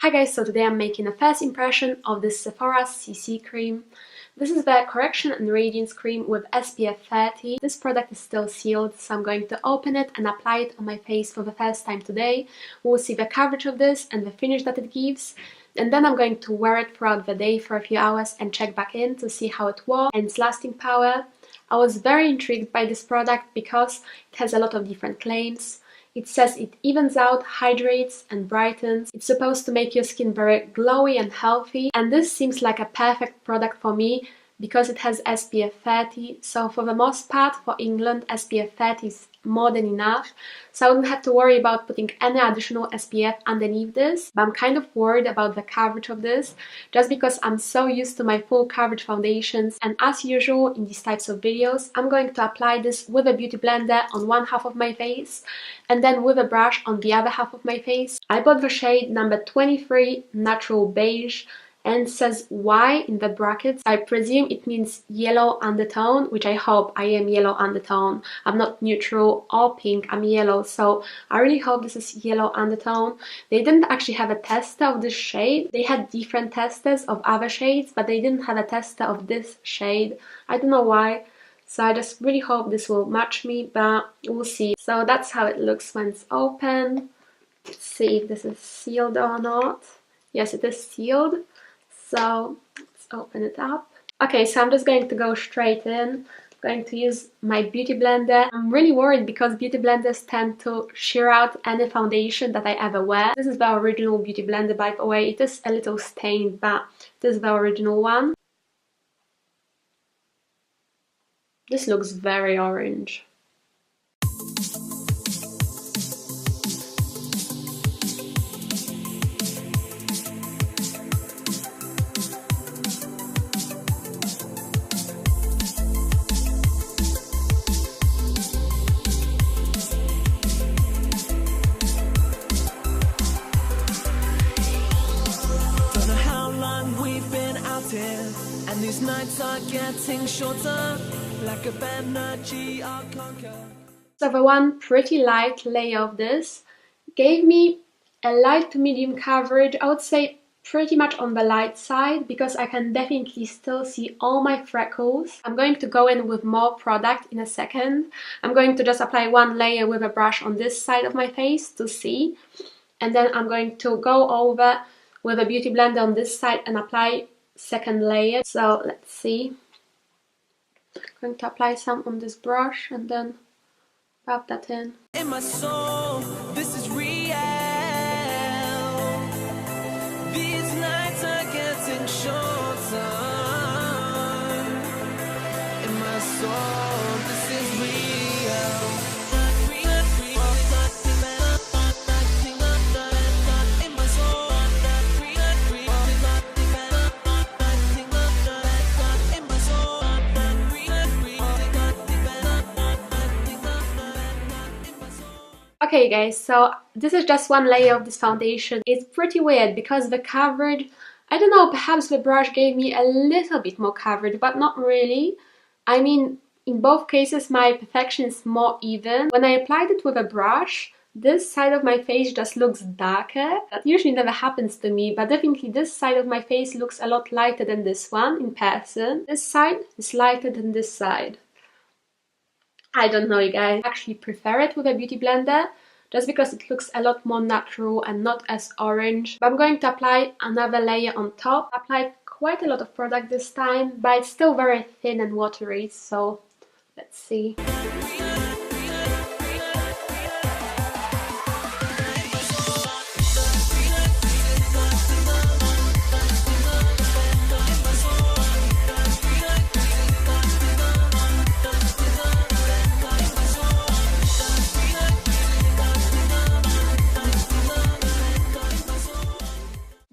Hi guys, so today I'm making a first impression of this Sephora CC cream. This is the Correction and Radiance cream with SPF 30. This product is still sealed, so I'm going to open it and apply it on my face for the first time today. We'll see the coverage of this and the finish that it gives. And then I'm going to wear it throughout the day for a few hours and check back in to see how it was and its lasting power. I was very intrigued by this product because it has a lot of different claims. It says it evens out, hydrates and brightens. It's supposed to make your skin very glowy and healthy, and this seems like a perfect product for me because it has SPF 30. So for the most part, for England, SPF 30 is more than enough, so I wouldn't have to worry about putting any additional SPF underneath this. But I'm kind of worried about the coverage of this, just because I'm so used to my full coverage foundations, and as usual in these types of videos, I'm going to apply this with a beauty blender on one half of my face and then with a brush on the other half of my face. I bought the shade number 23 Natural Beige, and says Y in the brackets. I presume it means yellow undertone, which I hope I am yellow undertone. I'm not neutral or pink, I'm yellow, so I really hope this is yellow undertone. They didn't actually have a tester of this shade. They had different testers of other shades, but they didn't have a tester of this shade. I don't know why. So I just really hope this will match me, but we'll see. So that's how it looks when it's open. Let's see if this is sealed or not. Yes, it is sealed. So let's open it up. Okay, so I'm just going to go straight in. I'm going to use my beauty blender. I'm really worried because beauty blenders tend to shear out any foundation that I ever wear. This is the original beauty blender, by the way. It is a little stained, but this is the original one. This looks very orange. And these nights are getting shorter, like a energy I'll conquer. So the one pretty light layer of this gave me a light to medium coverage. I would say pretty much on the light side because I can definitely still see all my freckles. I'm going to go in with more product in a second. I'm going to just apply one layer with a brush on this side of my face to see, and then I'm going to go over with a beauty blender on this side and apply second layer. So let's see. I'm going to apply some on this brush and then rub that in. In my soul, this is real. These nights are getting shorter. In my soul, this is real. Okay guys, so this is just one layer of this foundation. It's pretty weird because the coverage, I don't know, perhaps the brush gave me a little bit more coverage, but not really. I mean, in both cases my perfection is more even. When I applied it with a brush, this side of my face just looks darker. That usually never happens to me, but definitely this side of my face looks a lot lighter than this one in person. This side is lighter than this side. I don't know, you guys. I actually prefer it with a beauty blender just because it looks a lot more natural and not as orange. But I'm going to apply another layer on top. I applied quite a lot of product this time, but it's still very thin and watery, so let's see.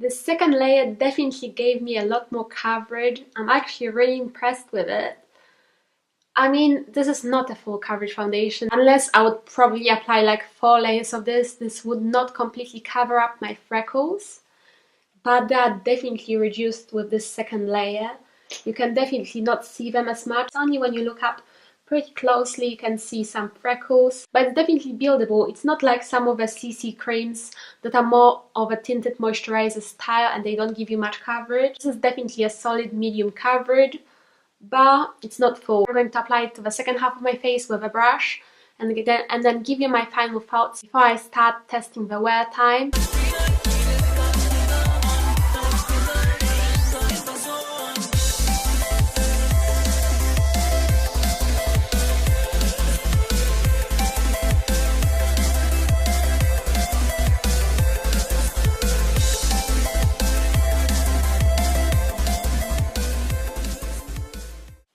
The second layer definitely gave me a lot more coverage. I'm actually really impressed with it. I mean, this is not a full coverage foundation. Unless I would probably apply like 4 layers of this, this would not completely cover up my freckles. But they are definitely reduced with this second layer. You can definitely not see them as much. It's only when you look up pretty closely. You can see some freckles, but it's definitely buildable. It's not like some of the CC creams that are more of a tinted moisturizer style and they don't give you much coverage. This is definitely a solid medium coverage, but it's not full. I'm going to apply it to the second half of my face with a brush and then give you my final thoughts before I start testing the wear time.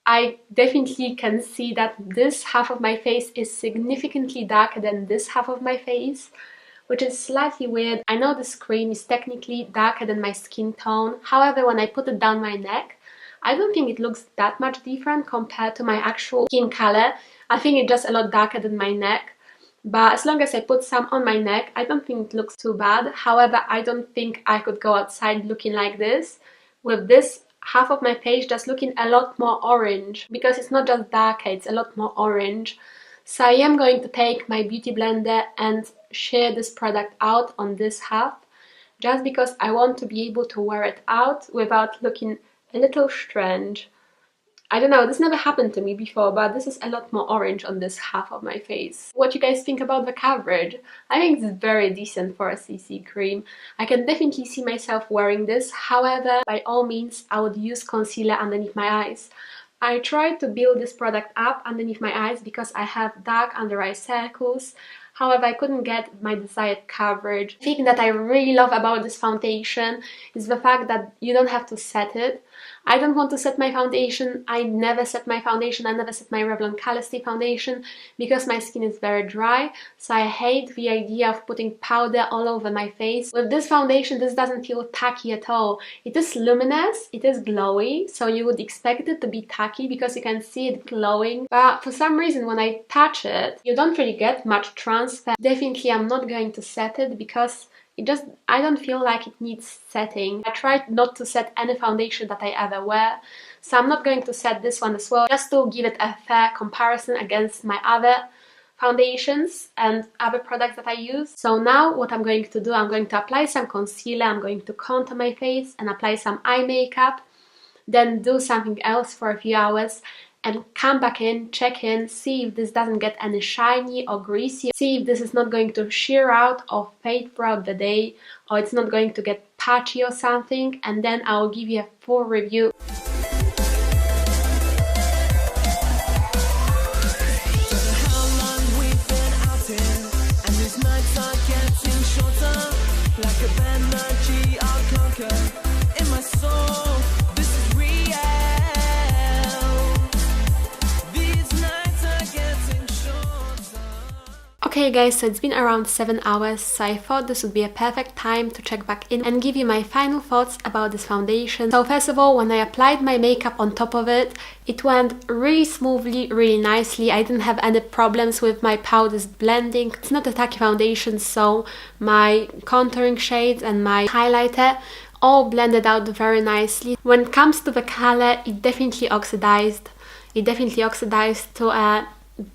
I definitely can see that this half of my face is significantly darker than this half of my face, which is slightly weird. I know this cream is technically darker than my skin tone, however when I put it down my neck, I don't think it looks that much different compared to my actual skin color. I think it's just a lot darker than my neck, but as long as I put some on my neck, I don't think it looks too bad. However, I don't think I could go outside looking like this, with this half of my face just looking a lot more orange, because it's not just darker, it's a lot more orange. So I am going to take my beauty blender and share this product out on this half, just because I want to be able to wear it out without looking a little strange. I don't know, this never happened to me before, but this is a lot more orange on this half of my face. What you guys think about the coverage? I think it's very decent for a CC cream. I can definitely see myself wearing this. However, by all means, I would use concealer underneath my eyes. I tried to build this product up underneath my eyes because I have dark under eye circles. However, I couldn't get my desired coverage. The thing that I really love about this foundation is the fact that you don't have to set it. I don't want to set my foundation. I never set my foundation. I never set my Revlon Color Stay foundation because my skin is very dry. So I hate the idea of putting powder all over my face. With this foundation, this doesn't feel tacky at all. It is luminous, it is glowy, so you would expect it to be tacky because you can see it glowing. But for some reason, when I touch it, you don't really get much transfer. Definitely, I'm not going to set it because I don't feel like it needs setting. I tried not to set any foundation that I ever wear, so I'm not going to set this one as well, just to give it a fair comparison against my other foundations and other products that I use. So now what I'm going to do, I'm going to apply some concealer, I'm going to contour my face and apply some eye makeup, then do something else for a few hours and come back in, check in, see if this doesn't get any shiny or greasy, see if this is not going to shear out or fade throughout the day, or it's not going to get patchy or something, and then I'll give you a full review. Okay guys, so it's been around 7 hours, so I thought this would be a perfect time to check back in and give you my final thoughts about this foundation. So first of all, when I applied my makeup on top of it, it went really smoothly, really nicely. I didn't have any problems with my powders blending. It's not a tacky foundation, so my contouring shades and my highlighter all blended out very nicely. When it comes to the color, it definitely oxidized. It definitely oxidized to a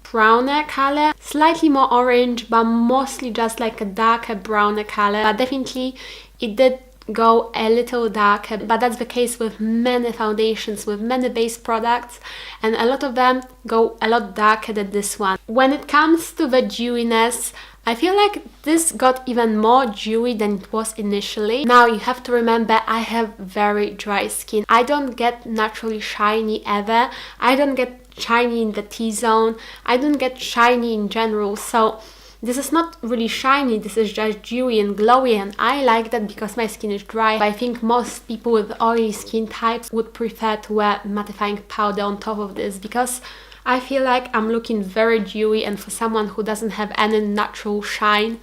browner color, slightly more orange, but mostly just like a darker browner color. But definitely it did go a little darker, but that's the case with many foundations, with many base products, and a lot of them go a lot darker than this one. When it comes to the dewiness, I feel like this got even more dewy than it was initially. Now you have to remember, I have very dry skin. I don't get naturally shiny ever. I don't get shiny in the T-zone. I don't get shiny in general, so this is not really shiny, this is just dewy and glowy, and I like that because my skin is dry. But I think most people with oily skin types would prefer to wear mattifying powder on top of this, because I feel like I'm looking very dewy, and for someone who doesn't have any natural shine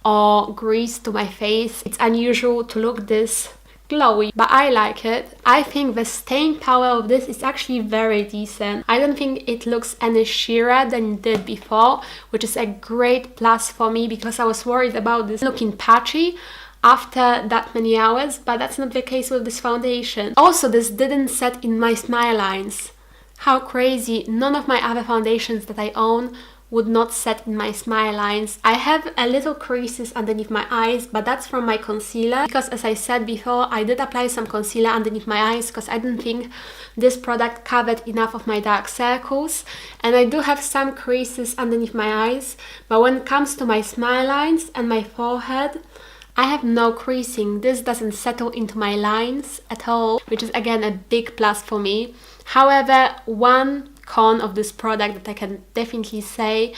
or grease to my face, it's unusual to look this glowy, but I like it. I think the staying power of this is actually very decent. I don't think it looks any sheerer than it did before, which is a great plus for me because I was worried about this looking patchy after that many hours, but that's not the case with this foundation. Also, this didn't set in my smile lines. How crazy, none of my other foundations that I own would not set in my smile lines. I have a little creases underneath my eyes, but that's from my concealer, because as I said before, I did apply some concealer underneath my eyes because I didn't think this product covered enough of my dark circles, and I do have some creases underneath my eyes, but when it comes to my smile lines and my forehead, I have no creasing. This doesn't settle into my lines at all, which is again a big plus for me. However, one con of this product that I can definitely say,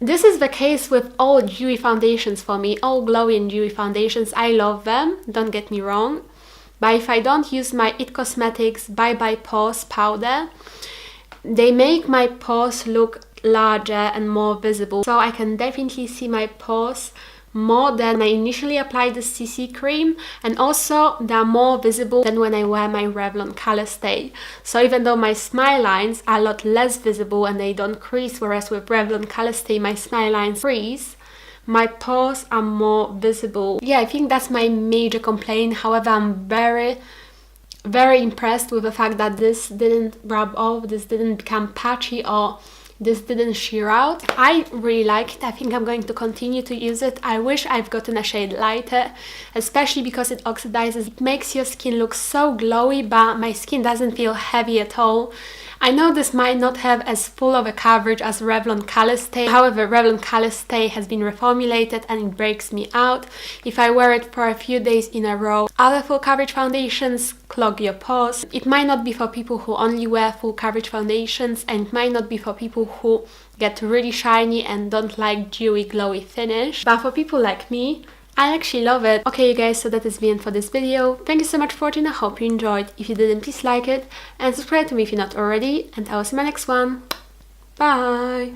this is the case with all dewy foundations for me, all glowy and dewy foundations. I love them, don't get me wrong, but if I don't use my IT Cosmetics Bye Bye Pores powder, they make my pores look larger and more visible, so I can definitely see my pores more than when I initially applied the CC cream, and also they are more visible than when I wear my Revlon Color Stay. So even though my smile lines are a lot less visible and they don't crease, whereas with Revlon Color Stay my smile lines crease, my pores are more visible. Yeah, I think that's my major complaint. However, I'm very impressed with the fact that this didn't rub off, this didn't become patchy, or this didn't sheer out. I really like it. I think I'm going to continue to use it. I wish I've gotten a shade lighter, especially because it oxidizes. It makes your skin look so glowy, but my skin doesn't feel heavy at all. I know this might not have as full of a coverage as Revlon Color Stay. However, Revlon Color Stay has been reformulated and it breaks me out if I wear it for a few days in a row. Other full coverage foundations clog your pores. It might not be for people who only wear full coverage foundations, and it might not be for people who get really shiny and don't like dewy glowy finish, but for people like me, I actually love it. Okay, you guys, so that is the end for this video. Thank you so much for watching. I hope you enjoyed. If you didn't, please like it and subscribe to me if you're not already, and I will see you in my next one. Bye!